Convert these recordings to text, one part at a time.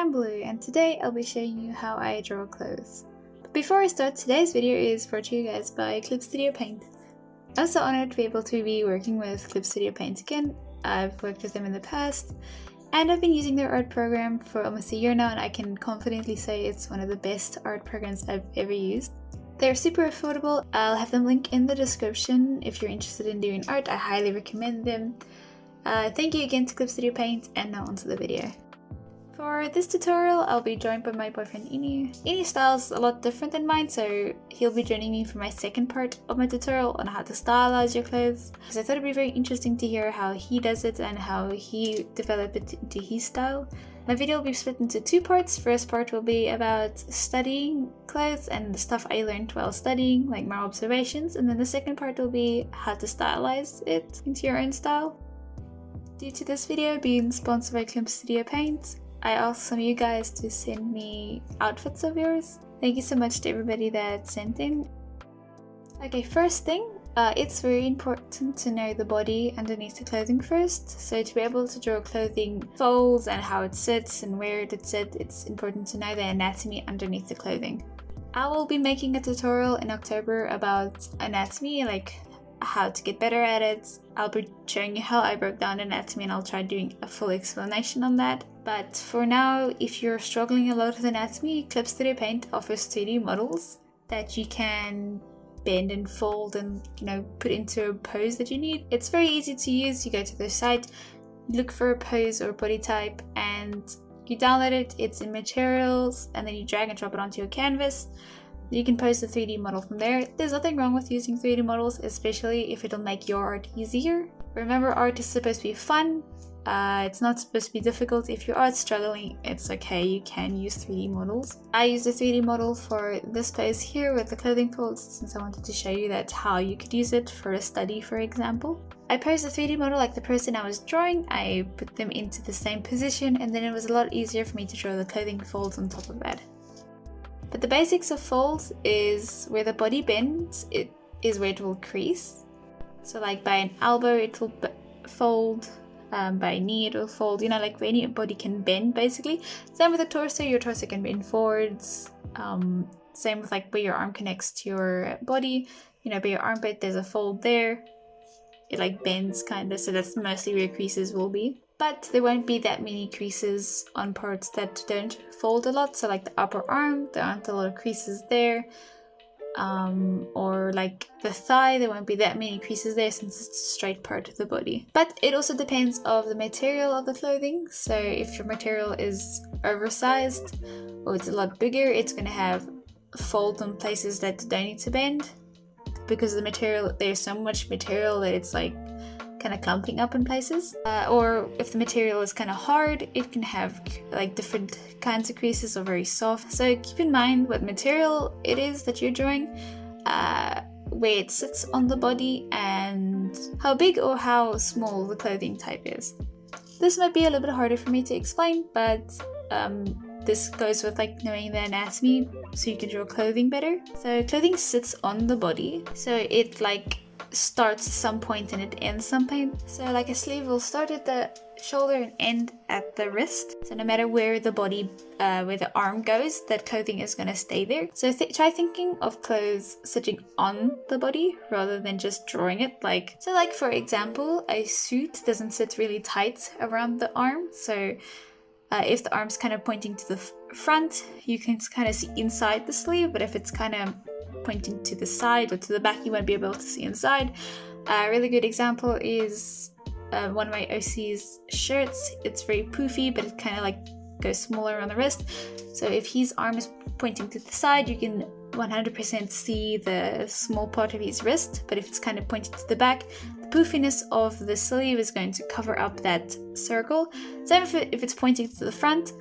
I'm Blue, and today I'll be showing you how I draw clothes. But before I start, today's video is brought to you guys by Clip Studio Paint. I'm so honored to be able to be working with Clip Studio Paint again. I've worked with them in the past, and I've been using their art program for almost a year now, and I can confidently say it's one of the best art programs I've ever used. They're super affordable. I'll have them linked in the description if you're interested in doing art. I highly recommend them. Thank you again to Clip Studio Paint, and now onto the video. For this tutorial, I'll be joined by my boyfriend Inu. Inu's style is a lot different than mine, so he'll be joining me for my second part of my tutorial on how to stylize your clothes. Because I thought it'd be very interesting to hear how he does it and how he developed it into his style. My video will be split into two parts. First part will be about studying clothes and the stuff I learned while studying, like my observations, and then the second part will be how to stylize it into your own style. Due to this video being sponsored by Clip Studio Paint, I asked some of you guys to send me outfits of yours. Thank you so much to everybody that sent in. Okay, first thing, it's very important to know the body underneath the clothing first. So to be able to draw clothing folds and how it sits and where it sits, it's important to know the anatomy underneath the clothing. I will be making a tutorial in October about anatomy, like how to get better at it. I'll be showing you how I broke down anatomy, and I'll try doing a full explanation on that. But for now, if you're struggling a lot with anatomy, Clip Studio Paint offers 3D models that you can bend and fold and, put into a pose that you need. It's very easy to use. You go to their site, look for a pose or body type, and you download it. It's in materials, and then you drag and drop it onto your canvas. You can post a 3D model from there. There's nothing wrong with using 3D models, especially if it'll make your art easier. Remember, art is supposed to be fun. It's not supposed to be difficult. If your art's struggling, it's okay, you can use 3D models. I used a 3D model for this pose here with the clothing folds, since I wanted to show you that how you could use it for a study, for example. I posed a 3D model like the person I was drawing. I put them into the same position, and then it was a lot easier for me to draw the clothing folds on top of that. But the basics of folds is where the body bends, it is where it will crease. So like by an elbow it will fold, by a knee it will fold, like where any body can bend basically. Same with the torso, your torso can bend forwards. Same with like where your arm connects to your body, by your armpit there's a fold there. It like bends kind of, so that's mostly where creases will be. But there won't be that many creases on parts that don't fold a lot. So like the upper arm, there aren't a lot of creases there. Or like the thigh, there won't be that many creases there since it's a straight part of the body. But it also depends on the material of the clothing. So if your material is oversized or it's a lot bigger, it's going to have folds on places that don't need to bend. Because the material, there's so much material that it's like kind of clumping up in places. Or if the material is kind of hard, it can have like different kinds of creases or very soft. So keep in mind what material it is that you're drawing, where it sits on the body, and how big or how small the clothing type is. This might be a little bit harder for me to explain, but this goes with like knowing the anatomy so you can draw clothing better. So clothing sits on the body, so it like starts at some point and it ends some point. So like a sleeve will start at the shoulder and end at the wrist. So no matter where the body, where the arm goes, that clothing is going to stay there. So try thinking of clothes sitting on the body rather than just drawing it. Like for example, a suit doesn't sit really tight around the arm. So if the arm's kind of pointing to the front, you can kind of see inside the sleeve, but if it's kind of pointing to the side or to the back, you won't be able to see inside. A really good example is one of my OC's shirts. It's very poofy, but it kind of like goes smaller on the wrist. So if his arm is pointing to the side, you can 100% see the small part of his wrist, but if it's kind of pointing to the back, the poofiness of the sleeve is going to cover up that circle. Same if it's pointing to the front,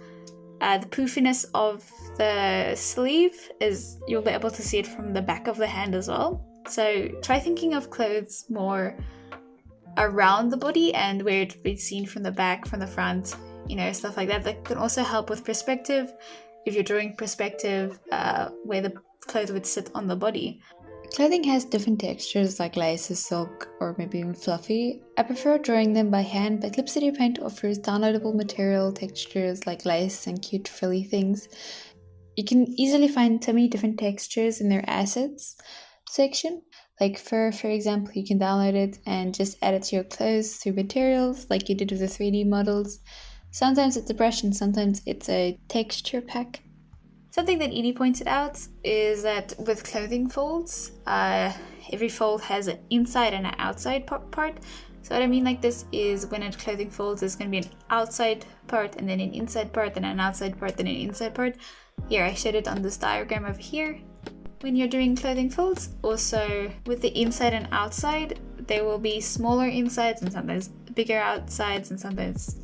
the poofiness of the sleeve is, you'll be able to see it from the back of the hand as well. So try thinking of clothes more around the body and where it be seen from the back, from the front, stuff like that. That can also help with perspective. If you're drawing perspective, where the clothes would sit on the body. Clothing has different textures like lace, silk, or maybe even fluffy. I prefer drawing them by hand, but Clip Studio Paint offers downloadable material textures like lace and cute frilly things. You can easily find so many different textures in their assets section. Like fur, for example, you can download it and just add it to your clothes through materials like you did with the 3D models. Sometimes it's a brush and sometimes it's a texture pack. Something that Edie pointed out is that with clothing folds, every fold has an inside and an outside part. So what I mean like this is when a clothing folds, there's going to be an outside part and then an inside part, then an outside part, then an inside part. Here, I showed it on this diagram over here. When you're doing clothing folds, also with the inside and outside, there will be smaller insides and sometimes bigger outsides and sometimes,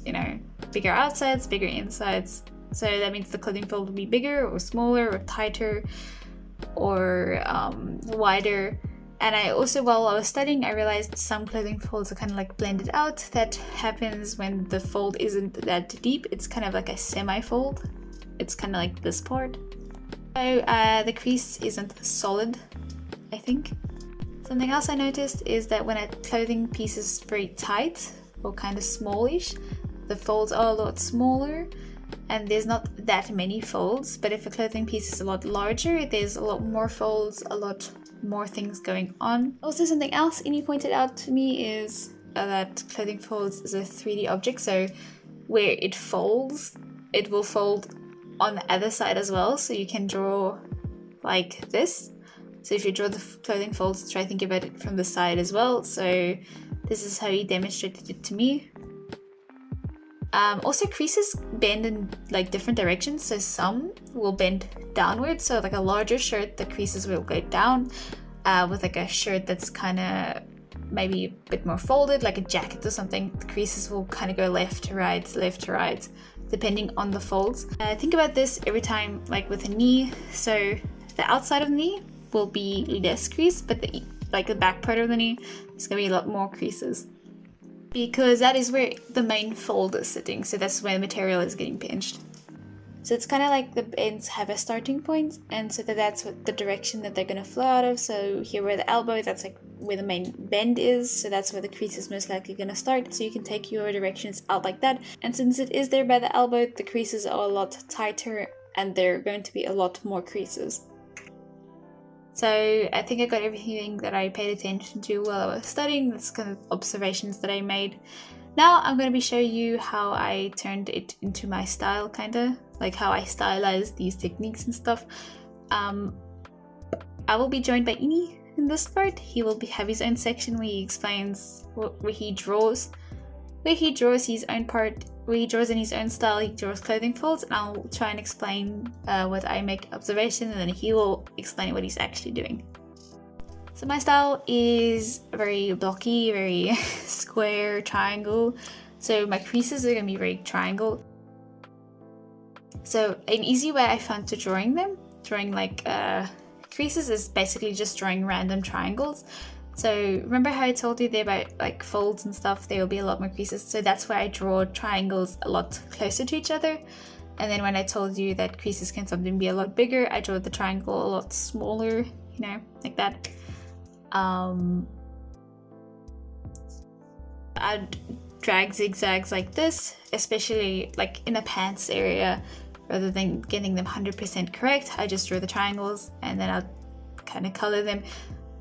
bigger outsides, bigger insides. So that means the clothing fold will be bigger or smaller or tighter or wider. And I also, while I was studying, I realized some clothing folds are kind of like blended out. That happens when the fold isn't that deep. It's kind of like a semi-fold. It's kind of like this part. So the crease isn't solid, I think. Something else I noticed is that when a clothing piece is very tight or kind of smallish, the folds are a lot smaller. And there's not that many folds, but if a clothing piece is a lot larger, there's a lot more folds, a lot more things going on. Also, something else Ini pointed out to me is that clothing folds is a 3D object, so where it folds, it will fold on the other side as well, so you can draw like this. So if you draw the clothing folds, try thinking about it from the side as well. So this is how he demonstrated it to me. Also, creases bend in like different directions, so some will bend downwards. So like a larger shirt, the creases will go down. With like a shirt that's kind of maybe a bit more folded, like a jacket or something, the creases will kind of go left to right, depending on the folds. Think about this every time, like with a knee. So the outside of the knee will be less crease, but the back part of the knee is gonna be a lot more creases, because that is where the main fold is sitting. So that's where the material is getting pinched. So it's kind of like the ends have a starting point, and so that's what the direction that they're going to flow out of. So here where the elbow, that's like where the main bend is. So that's where the crease is most likely going to start. So you can take your directions out like that. And since it is there by the elbow, the creases are a lot tighter and there are going to be a lot more creases. So I think I got everything that I paid attention to while I was studying. That's kind of observations that I made. Now I'm going to be showing you how I turned it into my style, kind of like how I stylized these techniques and stuff. I will be joined by Ini in this part. He will have his own section where he explains where he draws his own part, where he draws in his own style. He draws clothing folds, and I'll try and explain what I make observation, and then he will explain what he's actually doing. So my style is very blocky, very square, triangle. So my creases are going to be very triangle. So an easy way I found to drawing like creases is basically just drawing random triangles. So remember how I told you there about like folds and stuff, there will be a lot more creases. So that's why I draw triangles a lot closer to each other. And then when I told you that creases can sometimes be a lot bigger, I draw the triangle a lot smaller, like that. I'd drag zigzags like this, especially like in the pants area. Rather than getting them 100% correct, I just draw the triangles and then I'll kind of color them.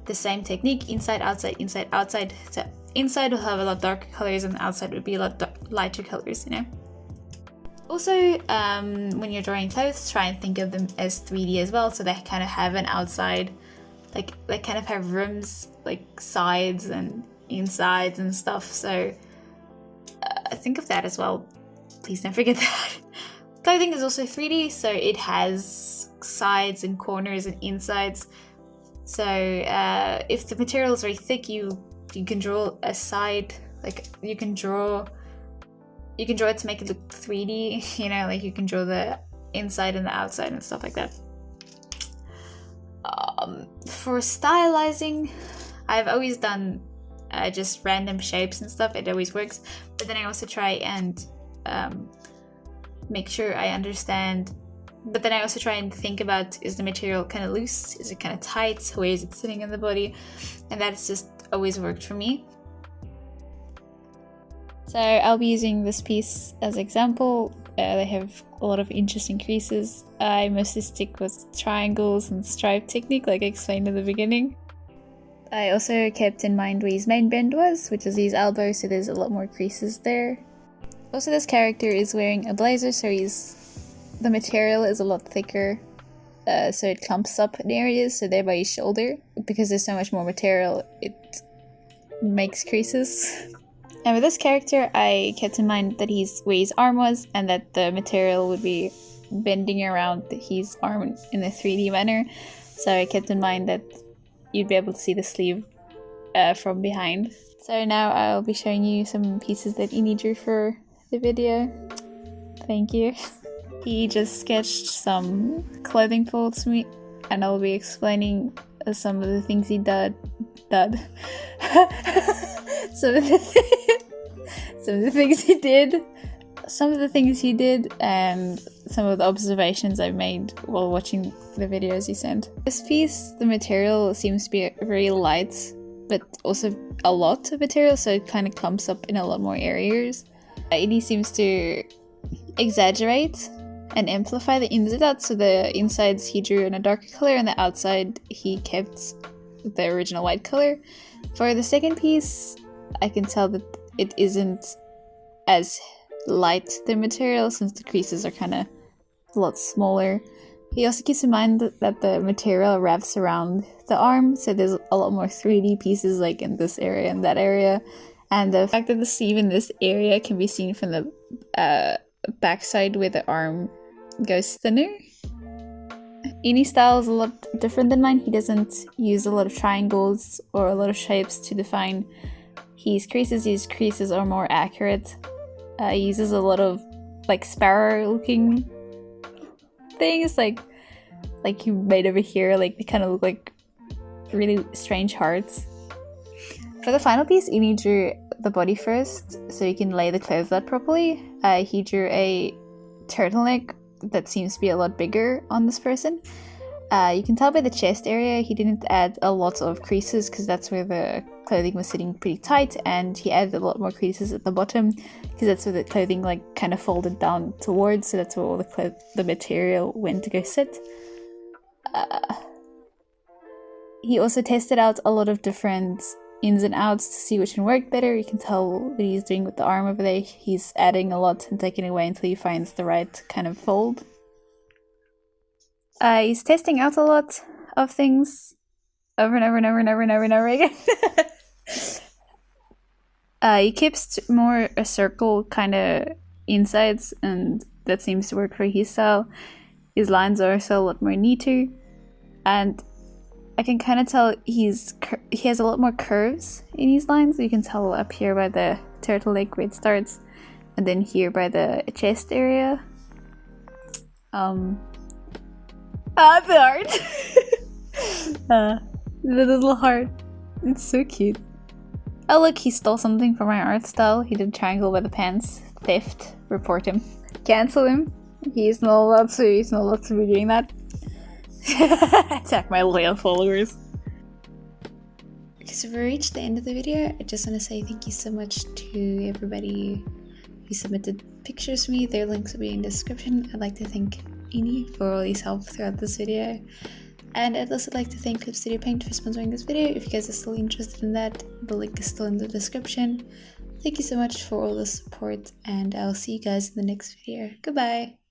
The same technique, inside, outside, inside, outside. So inside will have a lot darker colors and the outside would be a lot lighter colors, Also, when you're drawing clothes, try and think of them as 3D as well. So they kind of have an outside, like they kind of have rims, like sides and insides and stuff. So think of that as well. Please don't forget that. Clothing is also 3D, so it has sides and corners and insides. So if the material is very thick, you can draw a side, like you can draw it to make it look 3D, like you can draw the inside and the outside and stuff like that. For stylizing, I've always done just random shapes and stuff. It always works, but then I also try and make sure I understand But then I also try and think about, is the material kind of loose? Is it kind of tight? Where is it sitting in the body? And that's just always worked for me. So I'll be using this piece as example. They have a lot of interesting creases. I mostly stick with triangles and stripe technique like I explained in the beginning. I also kept in mind where his main bend was, which is his elbow, so there's a lot more creases there. Also, this character is wearing a blazer, so the material is a lot thicker, so it clumps up in areas, so there by his shoulder. Because there's so much more material, it makes creases. And with this character, I kept in mind that he's where his arm was, and that the material would be bending around his arm in a 3D manner. So I kept in mind that you'd be able to see the sleeve from behind. So now I'll be showing you some pieces that Ini drew for the video. Thank you. He just sketched some clothing folds for me, and I'll be explaining some of the things he did. Some of the things he did, and some of the observations I made while watching the videos he sent. This piece, the material seems to be very light, but also a lot of material, so it kind of clumps up in a lot more areas. Ini seems to exaggerate and amplify the ins and outs, so the insides he drew in a darker color, and the outside he kept the original white color. For the second piece, I can tell that it isn't as light the material, since the creases are kind of a lot smaller. He also keeps in mind that the material wraps around the arm, so there's a lot more 3D pieces like in this area and that area, and the fact that the sleeve in this area can be seen from the backside where the arm goes thinner. Ini's style is a lot different than mine. He doesn't use a lot of triangles or a lot of shapes to define his creases. His creases are more accurate. He uses a lot of like sparrow looking things, like you made over here, like they kind of look like really strange hearts. For the final piece, Ini drew the body first, so you can lay the clothes out properly. He drew a turtleneck that seems to be a lot bigger on this person. You can tell by the chest area he didn't add a lot of creases, because that's where the clothing was sitting pretty tight, and he added a lot more creases at the bottom because that's where the clothing like kind of folded down towards, so that's where all the material went to go sit. He also tested out a lot of different ins and outs to see which one worked better. You can tell what he's doing with the arm over there. He's adding a lot and taking away until he finds the right kind of fold. He's testing out a lot of things over and over and over and over and over and over again. He keeps more a circle kind of insides, and that seems to work for his style. His lines are also a lot more neater, and I can kind of tell he has a lot more curves in his lines. You can tell up here by the turtleneck where it starts, and then here by the chest area. The heart. The little heart. It's so cute. Oh look, he stole something from my art style. He did triangle by the pants. Theft. Report him. Cancel him. He's not allowed to be doing that. Attack my loyal followers. Okay, so we reached the end of the video. I just want to say thank you so much to everybody who submitted pictures for me. Their links will be in the description. I'd like to thank Ini for all his help throughout this video. And I'd also like to thank Clip Studio Paint for sponsoring this video. If you guys are still interested in that, the link is still in the description. Thank you so much for all the support, and I'll see you guys in the next video. Goodbye!